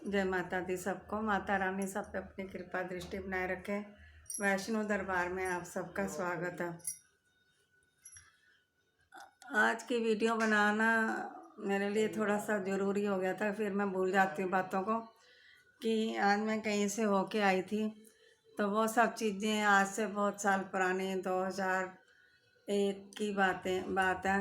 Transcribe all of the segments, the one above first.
जय माता दी सबको। माता रानी सब पे अपनी कृपा दृष्टि बनाए रखे। वैष्णो दरबार में आप सबका स्वागत है। आज की वीडियो बनाना मेरे लिए थोड़ा सा ज़रूरी हो गया था, फिर मैं भूल जाती हूँ बातों को कि आज मैं कहीं से होके आई थी। तो वो सब चीज़ें आज से बहुत साल पुरानी 2001 की बात है।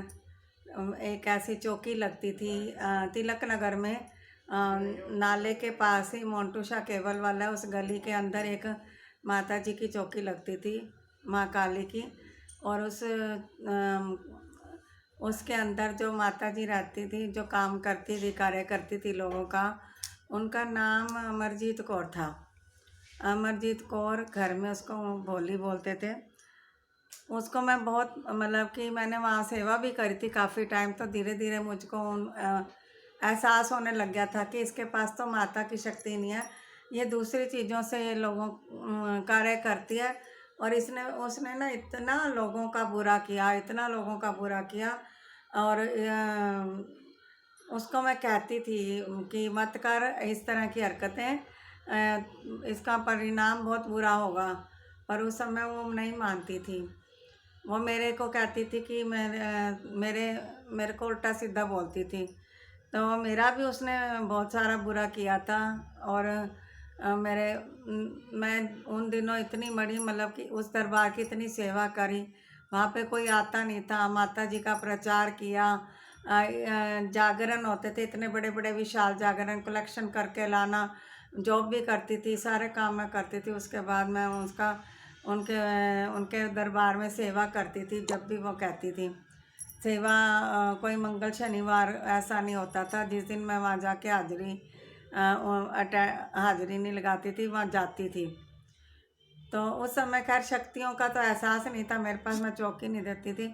एक ऐसी चौकी लगती थी तिलक नगर में, नाले के पास ही मोंटू शाह केबल वाला, उस गली के अंदर एक माता जी की चौकी लगती थी, माँ काली की। और उसके अंदर जो माता जी रहती थी, जो काम करती थी, कार्य करती थी लोगों का, उनका नाम अमरजीत कौर था। अमरजीत कौर, घर में उसको भोली बोलते थे। उसको मैं बहुत मतलब कि मैंने वहाँ सेवा भी करी थी काफ़ी टाइम। तो धीरे धीरे मुझको एहसास होने लग गया था कि इसके पास तो माता की शक्ति नहीं है, ये दूसरी चीज़ों से ये लोगों कार्य करती है। और उसने ना इतना लोगों का बुरा किया, इतना लोगों का बुरा किया। और उसको मैं कहती थी कि मत कर इस तरह की हरकतें, इसका परिणाम बहुत बुरा होगा। पर उस समय वो नहीं मानती थी। वो मेरे को कहती थी कि मेरे को उल्टा सीधा बोलती थी। तो मेरा भी उसने बहुत सारा बुरा किया था। और मैं उन दिनों इतनी बड़ी मतलब कि उस दरबार की इतनी सेवा करी, वहाँ पे कोई आता नहीं था। माता जी का प्रचार किया, जागरण होते थे, इतने बड़े बड़े विशाल जागरण, कलेक्शन करके लाना, जॉब भी करती थी, सारे काम मैं करती थी। उसके बाद मैं उनके उनके दरबार में सेवा करती थी। जब भी वो कहती थी सेवा, कोई मंगल शनिवार ऐसा नहीं होता था जिस दिन मैं वहाँ जाके हाजिरी नहीं लगाती थी, वहाँ जाती थी। तो उस समय खैर शक्तियों का तो एहसास नहीं था मेरे पास, मैं चौकी नहीं देती थी।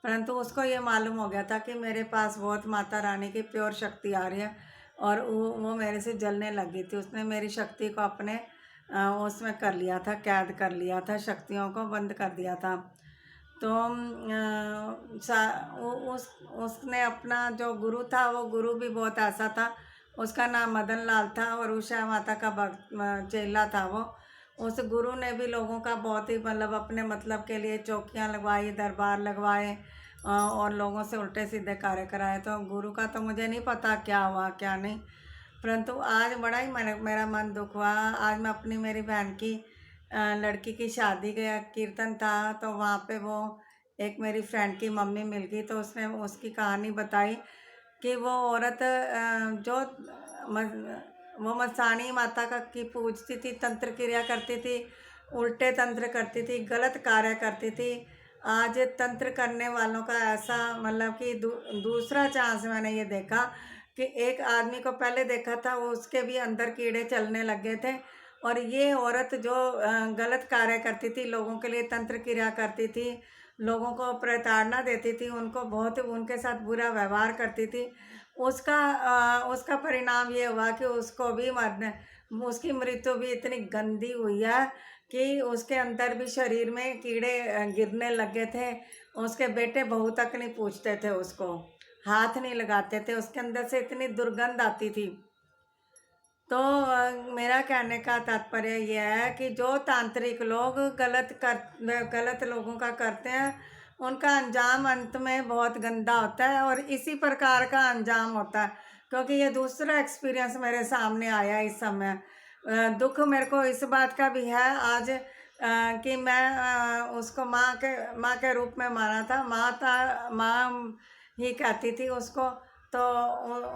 परंतु उसको ये मालूम हो गया था कि मेरे पास बहुत माता रानी की प्योर शक्ति आ रही है। और वो मेरे से जलने लगी थी। उसने मेरी शक्ति को अपने उसमें कर लिया था, कैद कर लिया था, शक्तियों को बंद कर दिया था। तो उसने अपना जो गुरु था, वो गुरु भी बहुत ऐसा था। उसका नाम मदन लाल था और उषा माता का भक्त चेला था वो। उस गुरु ने भी लोगों का बहुत ही मतलब अपने मतलब के लिए चौकियां लगवाई, दरबार लगवाए, और लोगों से उल्टे सीधे कार्य कराए। तो गुरु का तो मुझे नहीं पता क्या हुआ क्या नहीं। परंतु आज बड़ा ही मेरा मन दुख हुआ। आज मैं अपनी मेरी बहन की लड़की की शादी गया, कीर्तन था। तो वहाँ पे वो एक मेरी फ्रेंड की मम्मी मिल गई। तो उसने उसकी कहानी बताई कि वो औरत जो वो मसाणी माता का की पूजती थी, तंत्र क्रिया करती थी, उल्टे तंत्र करती थी, गलत कार्य करती थी। आज तंत्र करने वालों का ऐसा मतलब कि दूसरा चांस मैंने ये देखा कि एक आदमी को पहले देखा था, वो उसके भी अंदर कीड़े चलने लग गए थे। और ये औरत जो गलत कार्य करती थी, लोगों के लिए तंत्र क्रिया करती थी, लोगों को प्रताड़ना देती थी, उनको बहुत उनके साथ बुरा व्यवहार करती थी, उसका परिणाम ये हुआ कि उसको भी मरने उसकी मृत्यु भी इतनी गंदी हुई है कि उसके अंदर भी शरीर में कीड़े गिरने लगे थे। उसके बेटे बहू तक नहीं पूछते थे, उसको हाथ नहीं लगाते थे, उसके अंदर से इतनी दुर्गंध आती थी। तो मेरा कहने का तात्पर्य यह है कि जो तांत्रिक लोग गलत लोगों का करते हैं, उनका अंजाम अंत में बहुत गंदा होता है और इसी प्रकार का अंजाम होता है। क्योंकि ये दूसरा एक्सपीरियंस मेरे सामने आया इस समय। दुख मेरे को इस बात का भी है आज कि मैं उसको माँ के रूप में माना था। माँ ही कहती थी उसको। तो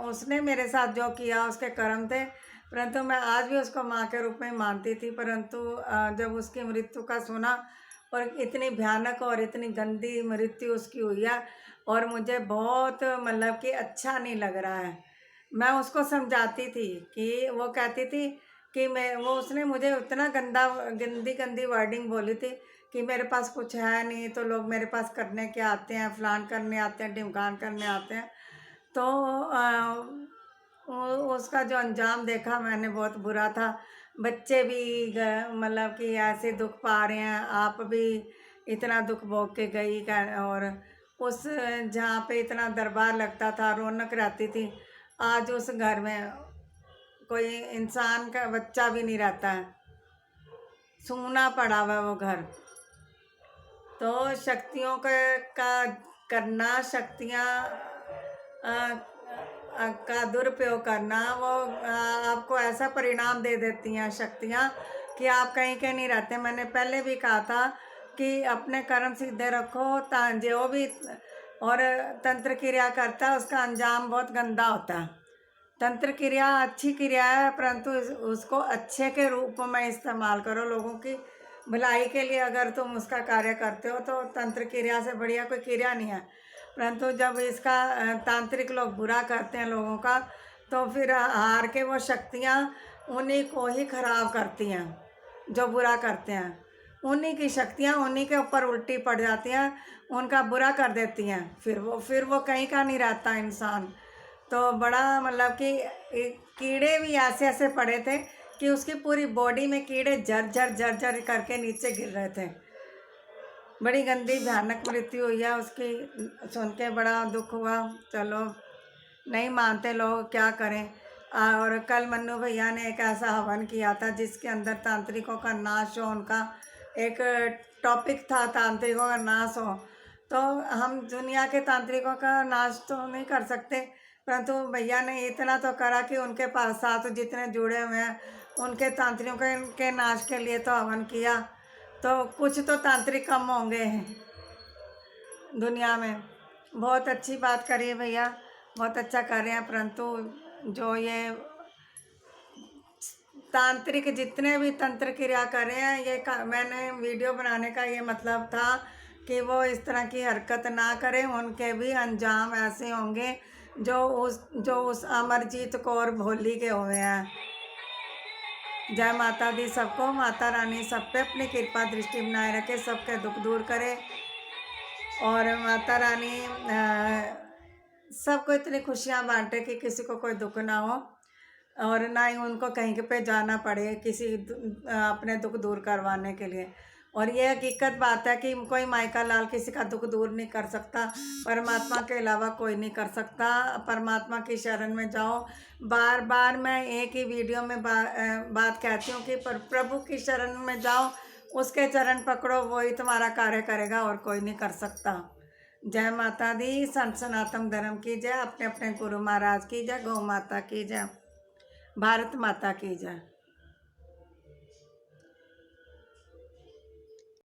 उसने मेरे साथ जो किया उसके कर्म थे। परंतु मैं आज भी उसको माँ के रूप में मानती थी। परंतु जब उसकी मृत्यु का सुना, और इतनी भयानक और इतनी गंदी मृत्यु उसकी हुई है, और मुझे बहुत मतलब कि अच्छा नहीं लग रहा है। मैं उसको समझाती थी कि वो कहती थी कि उसने मुझे इतना गंदी गंदी वर्डिंग बोली थी कि मेरे पास कुछ है नहीं, तो लोग मेरे पास करने के आते हैं, फलान करने आते हैं, ढिमकान करने आते हैं। तो उसका जो अंजाम देखा मैंने बहुत बुरा था। बच्चे भी मतलब कि ऐसे दुख पा रहे हैं, आप भी इतना दुख भोग के गई और उस जहाँ पे इतना दरबार लगता था, रौनक रहती थी, आज उस घर में कोई इंसान का बच्चा भी नहीं रहता है, सूना पड़ा हुआ है वो घर। तो शक्तियों का करना, शक्तियाँ का दुरुपयोग करना, वो आपको ऐसा परिणाम दे देती हैं शक्तियाँ कि आप कहीं के नहीं रहते। मैंने पहले भी कहा था कि अपने कर्म सीधे रखो, जो भी और तंत्र क्रिया करता है उसका अंजाम बहुत गंदा होता है। तंत्र क्रिया अच्छी क्रिया है, परंतु उसको अच्छे के रूप में इस्तेमाल करो। लोगों की भलाई के लिए अगर तुम उसका कार्य करते हो तो तंत्र क्रिया से बढ़िया कोई क्रिया नहीं है। परंतु जब इसका तांत्रिक लोग बुरा करते हैं लोगों का, तो फिर हार के वो शक्तियाँ उन्हीं को ही खराब करती हैं। जो बुरा करते हैं उन्हीं की शक्तियाँ उन्हीं के ऊपर उल्टी पड़ जाती हैं, उनका बुरा कर देती हैं। फिर वो कहीं का नहीं रहता इंसान। तो बड़ा मतलब कि कीड़े भी ऐसे ऐसे पड़े थे कि उसकी पूरी बॉडी में कीड़े जर करके नीचे गिर रहे थे। बड़ी गंदी भयानक मृत्यु हुई है उसकी, सुन के बड़ा दुख हुआ। चलो, नहीं मानते लोग, क्या करें। और कल मन्नू भैया ने एक ऐसा हवन किया था जिसके अंदर तांत्रिकों का नाश हो, उनका एक टॉपिक था तांत्रिकों का नाश हो। तो हम दुनिया के तांत्रिकों का नाश तो नहीं कर सकते, परंतु भैया ने इतना तो करा कि उनके पास साथ जितने जुड़े हुए हैं उनके तांत्रिकों के नाश के लिए तो हवन किया। तो कुछ तो तांत्रिक कम होंगे दुनिया में। बहुत अच्छी बात करी है भैया, बहुत अच्छा कर रहे हैं। परंतु जो ये तांत्रिक जितने भी तंत्र क्रिया कर रहे हैं, मैंने वीडियो बनाने का ये मतलब था कि वो इस तरह की हरकत ना करें। उनके भी अंजाम ऐसे होंगे जो उस अमरजीत कौर भोली के हुए हैं। जय माता दी सबको। माता रानी सब पे अपनी कृपा दृष्टि बनाए रखे, सबके दुख दूर करे। और माता रानी सबको इतनी खुशियाँ बांटे कि किसी को कोई दुख ना हो, और ना ही उनको कहीं पे जाना पड़े अपने दुख दूर करवाने के लिए। और ये हकीकत बात है कि कोई माइका लाल किसी का दुख दूर नहीं कर सकता, परमात्मा के अलावा कोई नहीं कर सकता। परमात्मा की शरण में जाओ। बार बार मैं एक ही वीडियो में बात कहती हूँ कि प्रभु की शरण में जाओ, उसके चरण पकड़ो, वही तुम्हारा कार्य करेगा और कोई नहीं कर सकता। जय माता दी। संत सनातन धर्म की जय। अपने अपने गुरु महाराज की जय। गौ माता की जय। भारत माता की जय।